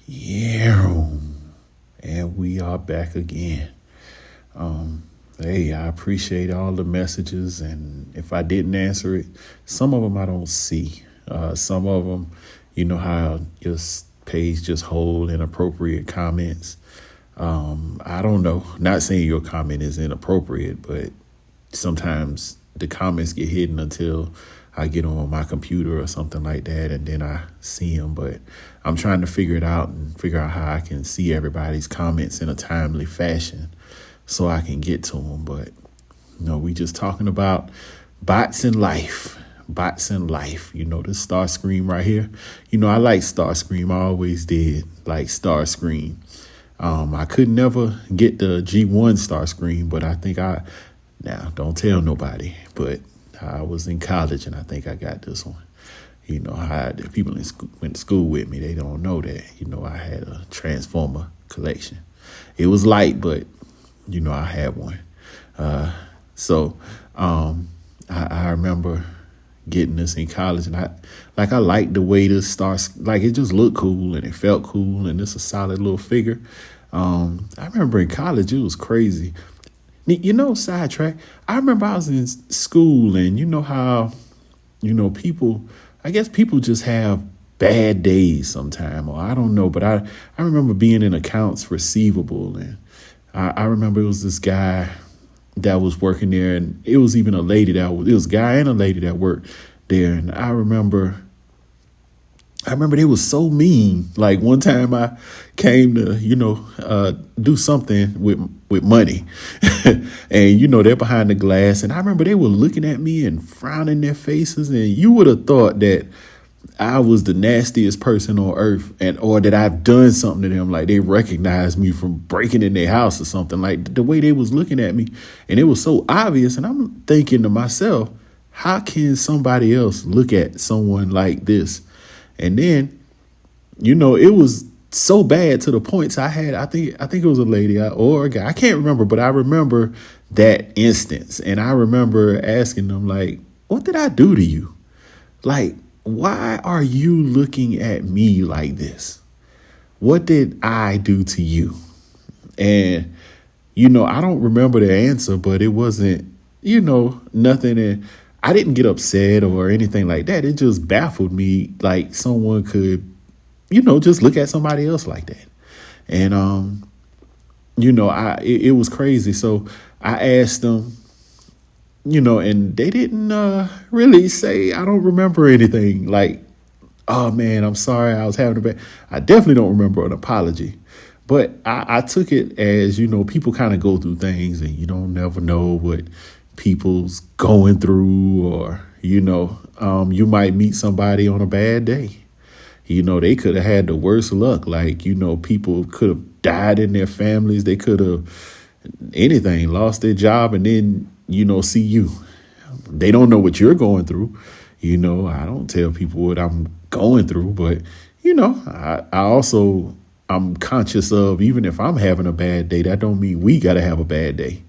Yeah, and we are back again. Hey, I appreciate all the messages, and if I didn't answer it, some of them I don't see. Some of them, you know how your page just hold inappropriate comments. I don't know. Not saying your comment is inappropriate, but sometimes the comments get hidden until I get on my computer or something like that, and then I see them. But I'm trying to figure it out and figure out how I can see everybody's comments in a timely fashion so I can get to them. But we just talking about bots in life. Bots in life. This Starscream right here. I like Starscream. I always did like Starscream. I could never get the G1 Starscream, but I think now don't tell nobody, but I was in college and I think I got this one. The people in school, went to school with me, they don't know that, I had a Transformer collection. It was light, but, I had one. I remember getting this in college, and I liked the way this stars, like it just looked cool and it felt cool, and it's a solid little figure. I remember in college, it was crazy. Sidetrack. I remember I was in school, and you know how, I guess people just have bad days sometime, or I don't know, but I remember being in accounts receivable, and I remember it was this guy that was working there, and it was even a lady it was a guy and a lady that worked there, and I remember they was so mean. Like one time I came to, do something with money and, they're behind the glass. And I remember they were looking at me and frowning their faces. And you would have thought that I was the nastiest person on earth, or that I've done something to them. Like they recognized me from breaking in their house or something, like the way they was looking at me. And it was so obvious. And I'm thinking to myself, how can somebody else look at someone like this? And then, it was so bad to the points I think it was a lady or a guy. I can't remember, but I remember that instance. And I remember asking them, like, what did I do to you? Like, why are you looking at me like this? What did I do to you? And, I don't remember the answer, but it wasn't, nothing. And I didn't get upset or anything like that. It just baffled me, like someone could, just look at somebody else like that. And, it was crazy. So I asked them, and they didn't really say, I don't remember anything like, oh man, I'm sorry, I was having a bad. I definitely don't remember an apology. But I took it as, people kind of go through things, and you don't never know what people's going through, or you might meet somebody on a bad day. They could have had the worst luck. Like, people could have died in their families. They could have anything, lost their job, and then see you. They don't know what you're going through. I don't tell people what I'm going through, but I'm conscious of, even if I'm having a bad day, that don't mean we got to have a bad day.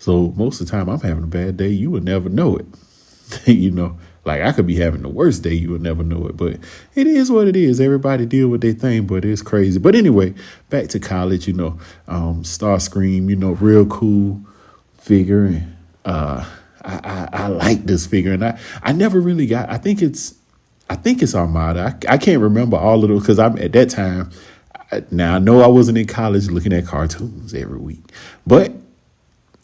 So most of the time I'm having a bad day, you would never know it. Like I could be having the worst day, you would never know it. But it is what it is. Everybody deal with their thing, but it's crazy. But anyway, back to college, Starscream, real cool figure. And I like this figure. And I never really got, I think it's Armada. I can't remember all of those because I'm at that time. Now I know I wasn't in college looking at cartoons every week, but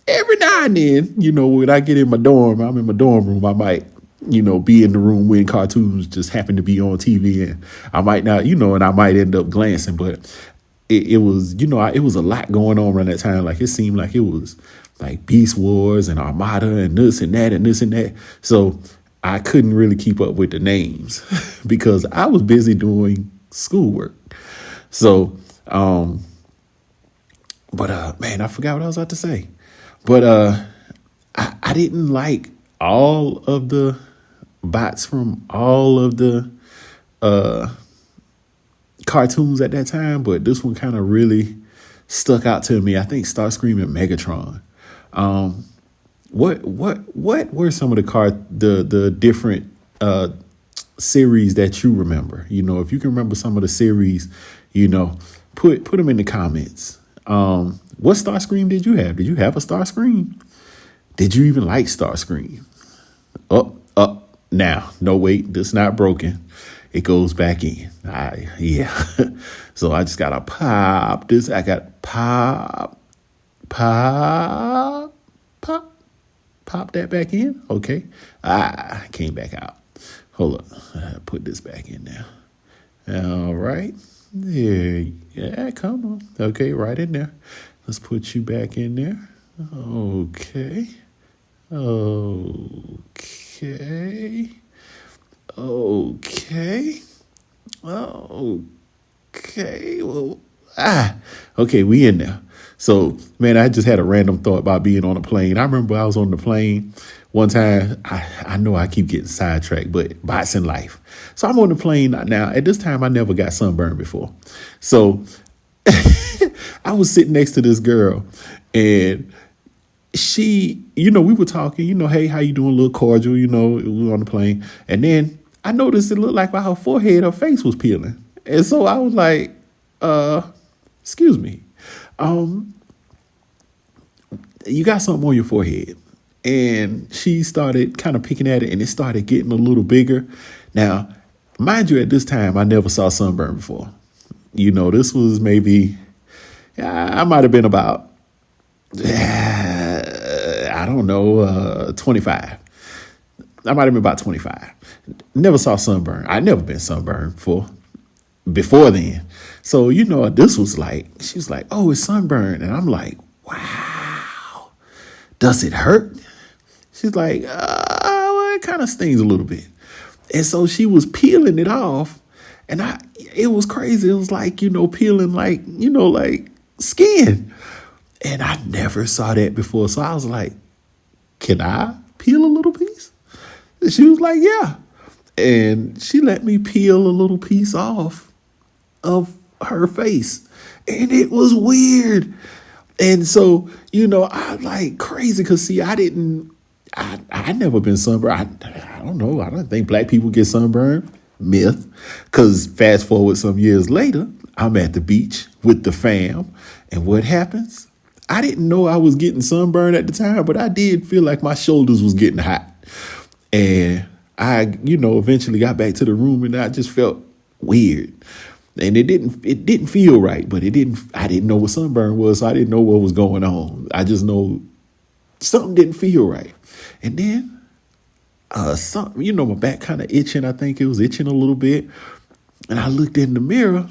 every now and then, when I get in my dorm, I'm in my dorm room, I might, be in the room when cartoons just happen to be on TV, and I might not, and I might end up glancing, but it was, it was a lot going on around that time. Like it seemed like it was like Beast Wars and Armada and this and that and this and that. So I couldn't really keep up with the names because I was busy doing schoolwork. So, man, I forgot what I was about to say. But I didn't like all of the bots from all of the cartoons at that time, but this one kind of really stuck out to me. I think Starscream and Megatron. What were some of the different series that you remember. If you can remember some of the series, put them in the comments. What Starscream did you have? Did you have a Starscream? Did you even like Starscream? Up. Now, no, wait, this not broken. It goes back in. Yeah. So I just got to pop this. I got pop that back in. Okay. Came back out. Hold up. Put this back in now. All right. There. Yeah, come on. Okay, right in there. Let's put you back in there. Okay. Well, okay, we in there. So, man, I just had a random thought about being on a plane. I remember I was on the plane one time. I know I keep getting sidetracked, but bots in life. So I'm on the plane now. At this time, I never got sunburned before. So I was sitting next to this girl, and she, we were talking, hey, how you doing? A little cordial, we were on the plane. And then I noticed it looked like by her forehead, her face was peeling. And so I was like, excuse me, you got something on your forehead. And she started kind of picking at it, and it started getting a little bigger. Now, mind you, at this time, I never saw sunburn before. This was maybe, I might have been about, I don't know, 25. I might have been about 25. Never saw sunburn. I'd never been sunburned before then. So, this was like, she was like, oh, it's sunburn. And I'm like, wow, does it hurt? She's like, well, it kind of stings a little bit. And so she was peeling it off. And it was crazy. It was like, peeling like, like skin. And I never saw that before. So I was like, can I peel a little piece? And she was like, yeah. And she let me peel a little piece off of her face. And it was weird. And so, I like crazy because, see, I never been sunburned. I don't know. I don't think black people get sunburned. Myth. Because fast forward some years later, I'm at the beach with the fam. And what happens? I didn't know I was getting sunburned at the time, but I did feel like my shoulders was getting hot. And I, eventually got back to the room, and I just felt weird. And it didn't feel right, but I didn't know what sunburn was. So I didn't know what was going on. I just know something didn't feel right. And then, my back kind of itching. I think it was itching a little bit. And I looked in the mirror.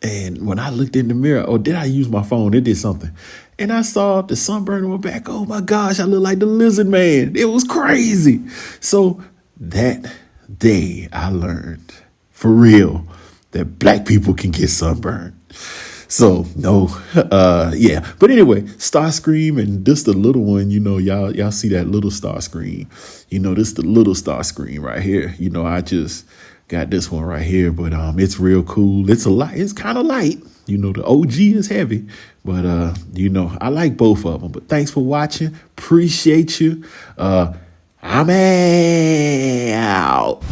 And when I looked in the mirror, did I use my phone? It did something. And I saw the sunburn on my back. Oh my gosh, I look like the lizard man. It was crazy. So that day I learned for real that black people can get sunburned. So no, yeah. But anyway, Starscream, and this the little one, y'all see that little Starscream. This the little Starscream right here. I just got this one right here, but it's real cool. It's kind of light. The OG is heavy, but I like both of them. But thanks for watching. Appreciate you. I'm out.